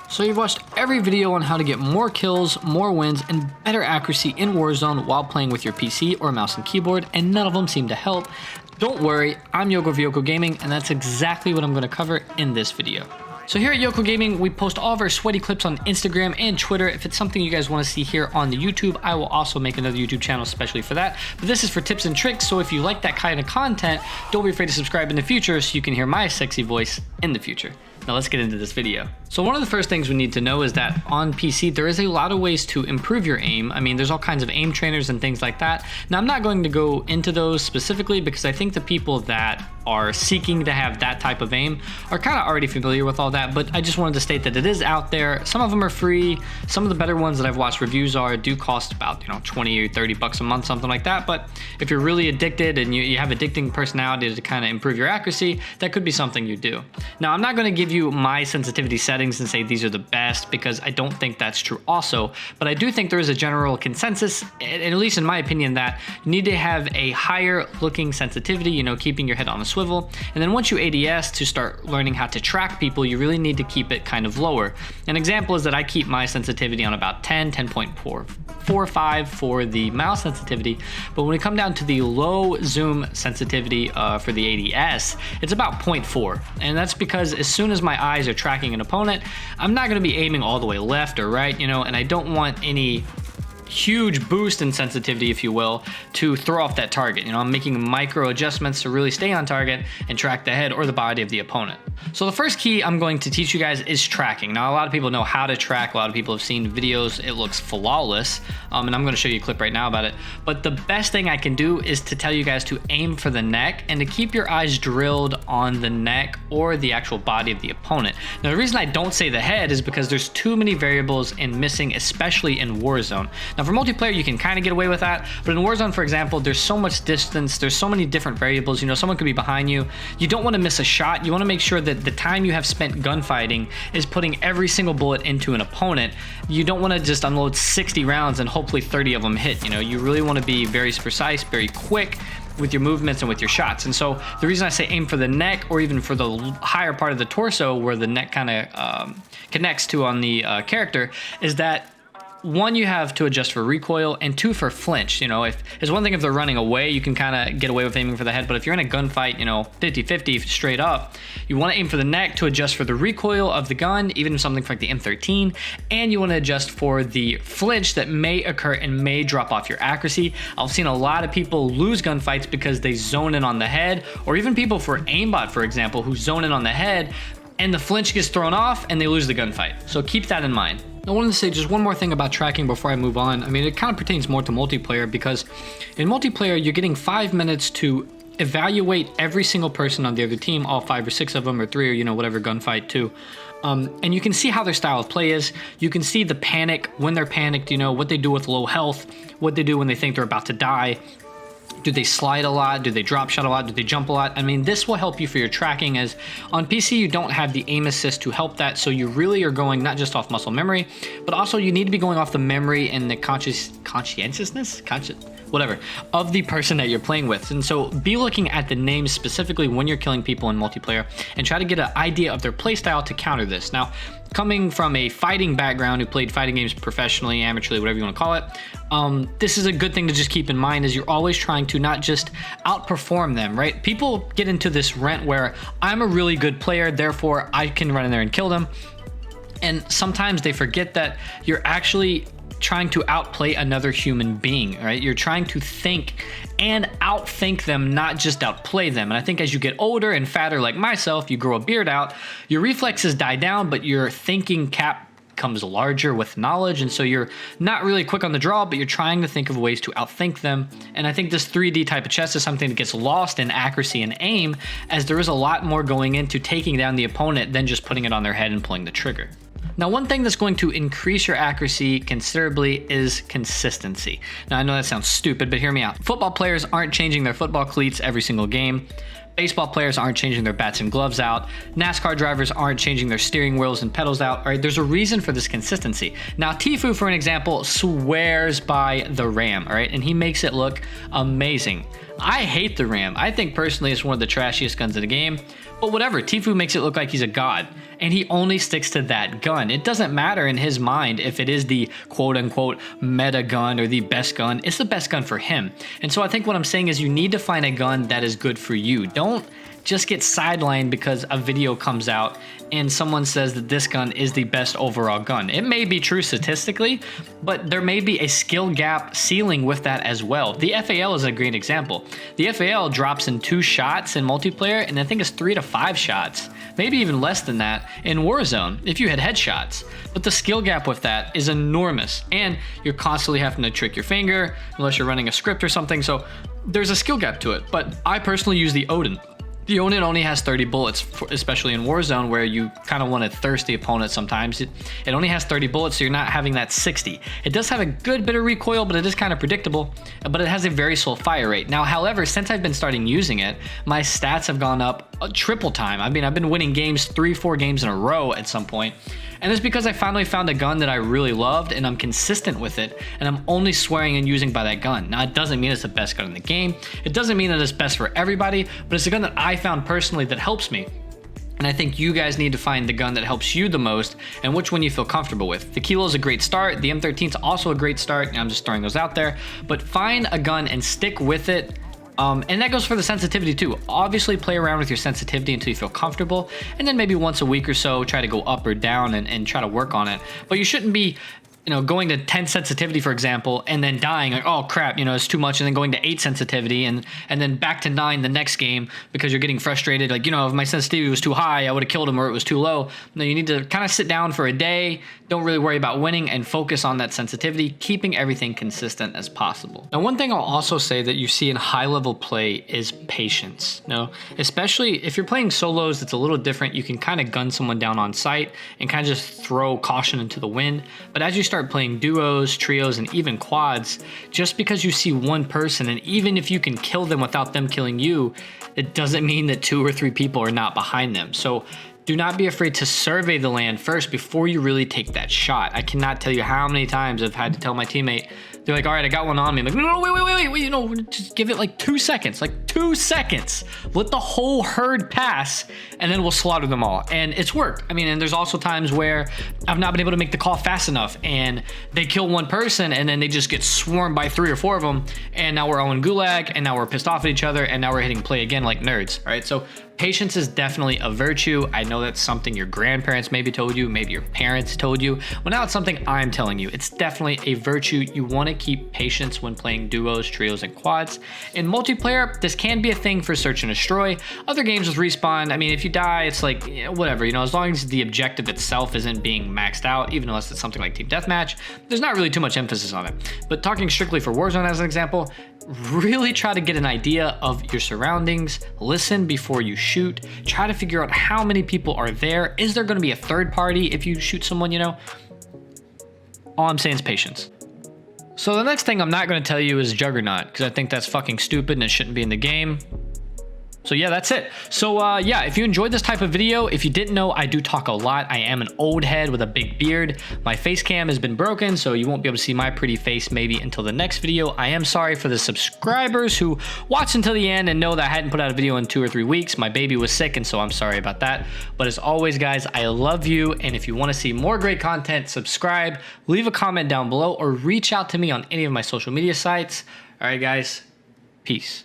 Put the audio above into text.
So you've watched every video on how to get more kills, more wins, and better accuracy in Warzone while playing with your PC or mouse and keyboard, and none of them seem to help. Don't worry, I'm Yoko of Yoko Gaming, and that's exactly what I'm going to cover in this video. So here at Yoko Gaming, we post all of our sweaty clips on Instagram and Twitter. If it's something you guys want to see here on the YouTube, I will also make another YouTube channel especially for that. But this is for tips and tricks, so if you like that kind of content, don't be afraid to subscribe in the future so you can hear my sexy voice in the future. Now let's get into this video. So one of the first things we need to know is that on PC, there is a lot of ways to improve your aim. I mean, there's all kinds of aim trainers and things like that. Now I'm not going to go into those specifically because I think the people that are seeking to have that type of aim are kind of already familiar with all that, but I just wanted to state that it is out there. Some of them are free. Some of the better ones that I've watched reviews do cost about, 20 or 30 bucks a month, something like that. But if you're really addicted and you have addicting personality to kind of improve your accuracy, that could be something you do. Now, I'm not going to give you my sensitivity settings and say these are the best because I don't think that's true also, but I do think there is a general consensus, at least in my opinion, that you need to have a higher looking sensitivity, keeping your head on a swivel. And then once you ADS to start learning how to track people, you really need to keep it kind of lower. An example is that I keep my sensitivity on about 10.45 for the mouse sensitivity, but when we come down to the low zoom sensitivity for the ADS, it's about 0.4. And that's because as soon as my eyes are tracking an opponent, I'm not going to be aiming all the way left or right, and I don't want any huge boost in sensitivity, if you will, to throw off that target. I'm making micro adjustments to really stay on target and track the head or the body of the opponent. So the first key I'm going to teach you guys is tracking. Now, a lot of people know how to track. A lot of people have seen videos. It looks flawless. And I'm going to show you a clip right now about it. But the best thing I can do is to tell you guys to aim for the neck and to keep your eyes drilled on the neck or the actual body of the opponent. Now, the reason I don't say the head is because there's too many variables in missing, especially in Warzone. Now, for multiplayer, you can kind of get away with that, but in Warzone, for example, there's so much distance, there's so many different variables, someone could be behind you. You don't want to miss a shot. You want to make sure that the time you have spent gunfighting is putting every single bullet into an opponent. You don't want to just unload 60 rounds and hopefully 30 of them hit. You really want to be very precise, very quick with your movements and with your shots. And so the reason I say aim for the neck or even for the higher part of the torso where the neck kind of connects to on the character is that one, you have to adjust for recoil, and two, for flinch. If it's one thing if they're running away, you can kind of get away with aiming for the head, but if you're in a gunfight, 50-50 straight up, you want to aim for the neck to adjust for the recoil of the gun, even something like the M13, and you want to adjust for the flinch that may occur and may drop off your accuracy. I've seen a lot of people lose gunfights because they zone in on the head, or even people for aimbot, for example, who zone in on the head, and the flinch gets thrown off and they lose the gunfight. So keep that in mind. I wanted to say just one more thing about tracking before I move on. I mean, it kind of pertains more to multiplayer because in multiplayer, you're getting 5 minutes to evaluate every single person on the other team, all 5 or 6 of them or 3 or whatever gunfight too. And you can see how their style of play is. You can see the panic when they're panicked, what they do with low health, what they do when they think they're about to die. Do they slide a lot? Do they drop shot a lot? Do they jump a lot? I mean, this will help you for your tracking, as on PC, you don't have the aim assist to help that. So you really are going not just off muscle memory, but also you need to be going off the memory and the conscientiousness of the person that you're playing with. And so be looking at the names specifically when you're killing people in multiplayer and try to get an idea of their playstyle to counter this. Now, coming from a fighting background who played fighting games professionally, amateurly, whatever you want to call it, this is a good thing to just keep in mind, is you're always trying to not just outperform them, right? People get into this rent where I'm a really good player, therefore I can run in there and kill them. And sometimes they forget that you're actually trying to outplay another human being, right? You're trying to think and outthink them, not just outplay them. And I think as you get older and fatter like myself, you grow a beard out, your reflexes die down, but your thinking cap becomes larger with knowledge. And so you're not really quick on the draw, but you're trying to think of ways to outthink them. And I think this 3D type of chess is something that gets lost in accuracy and aim, as there is a lot more going into taking down the opponent than just putting it on their head and pulling the trigger. Now, one thing that's going to increase your accuracy considerably is consistency. Now, I know that sounds stupid, but hear me out. Football players aren't changing their football cleats every single game. Baseball players aren't changing their bats and gloves out. NASCAR drivers aren't changing their steering wheels and pedals out. All right, there's a reason for this consistency. Now, Tfue, for an example, swears by the RAM, all right, and he makes it look amazing. I hate the RAM. I think personally it's one of the trashiest guns in the game, but whatever, Tfue makes it look like he's a god, and he only sticks to that gun. It doesn't matter in his mind if it is the quote-unquote meta gun or the best gun. It's the best gun for him. And so I think what I'm saying is you need to find a gun that is good for you. Don't just get sidelined because a video comes out and someone says that this gun is the best overall gun. It may be true statistically, but there may be a skill gap ceiling with that as well. The FAL is a great example. The FAL drops in 2 shots in multiplayer, and I think it's 3 to 5 shots, maybe even less than that in Warzone if you had headshots. But the skill gap with that is enormous, and you're constantly having to trick your finger unless you're running a script or something, so there's a skill gap to it. But I personally use the Odin. The Odin only has 30 bullets, especially in Warzone where you kind of want to thirst the opponent sometimes. It only has 30 bullets, so you're not having that 60. It does have a good bit of recoil, but it is kind of predictable, but it has a very slow fire rate. Now, however, since I've been starting using it, my stats have gone up a triple time. I mean, I've been winning games 3-4 games in a row at some point. And it's because I finally found a gun that I really loved and I'm consistent with it, and I'm only swearing and using by that gun. Now, it doesn't mean it's the best gun in the game. It doesn't mean that it's best for everybody, but it's a gun that I found personally that helps me. And I think you guys need to find the gun that helps you the most and which one you feel comfortable with. The Kilo is a great start. The M13 is also a great start. I'm just throwing those out there, but find a gun and stick with it. And that goes for the sensitivity too. Obviously play around with your sensitivity until you feel comfortable, and then maybe once a week or so try to go up or down and try to work on it. But you shouldn't be, you know, going to 10 sensitivity, for example, and then dying like, oh crap, you know, it's too much, and then going to 8 sensitivity and then back to 9 the next game because you're getting frustrated. Like, you know, if my sensitivity was too high, I would have killed him, or it was too low. No, you need to kind of sit down for a day. Don't really worry about winning and focus on that sensitivity, keeping everything consistent as possible. Now, one thing I'll also say that you see in high level play is patience. You know, especially if you're playing solos, it's a little different. You can kind of gun someone down on sight and kind of just throw caution into the wind. But as you start playing duos, trios, and even quads, just because you see one person, and even if you can kill them without them killing you, it doesn't mean that 2 or 3 people are not behind them. So do not be afraid to survey the land first before you really take that shot. I cannot tell you how many times I've had to tell my teammate, they're like, all right, I got one on me. I'm like, no, wait, you know, just give it like 2 seconds, like 2 seconds. Let the whole herd pass, and then we'll slaughter them all. And it's worked. I mean, and there's also times where I've not been able to make the call fast enough, and they kill one person, and then they just get swarmed by 3 or 4 of them, and now we're all in gulag, and now we're pissed off at each other, and now we're hitting play again like nerds, all right? So patience is definitely a virtue. I know that's something your grandparents maybe told you, maybe your parents told you. Well, now it's something I'm telling you. It's definitely a virtue. You want to keep patience when playing duos, trios, and quads. In multiplayer, this can be a thing for search and destroy. Other games with respawn, I mean, if you die, it's like, whatever, you know, as long as the objective itself isn't being maxed out, even unless it's something like Team Deathmatch, there's not really too much emphasis on it. But talking strictly for Warzone as an example, really try to get an idea of your surroundings, listen before you shoot, try to figure out how many people are there. Is there going to be a third party if you shoot someone, you know? All I'm saying is patience. So the next thing I'm not going to tell you is Juggernaut, because I think that's fucking stupid and it shouldn't be in the game. So yeah, that's it. So yeah, if you enjoyed this type of video, if you didn't know, I do talk a lot. I am an old head with a big beard. My face cam has been broken, so you won't be able to see my pretty face maybe until the next video. I am sorry for the subscribers who watched until the end and know that I hadn't put out a video in 2 or 3 weeks. My baby was sick, and so I'm sorry about that. But as always, guys, I love you. And if you want to see more great content, subscribe, leave a comment down below, or reach out to me on any of my social media sites. All right, guys, peace.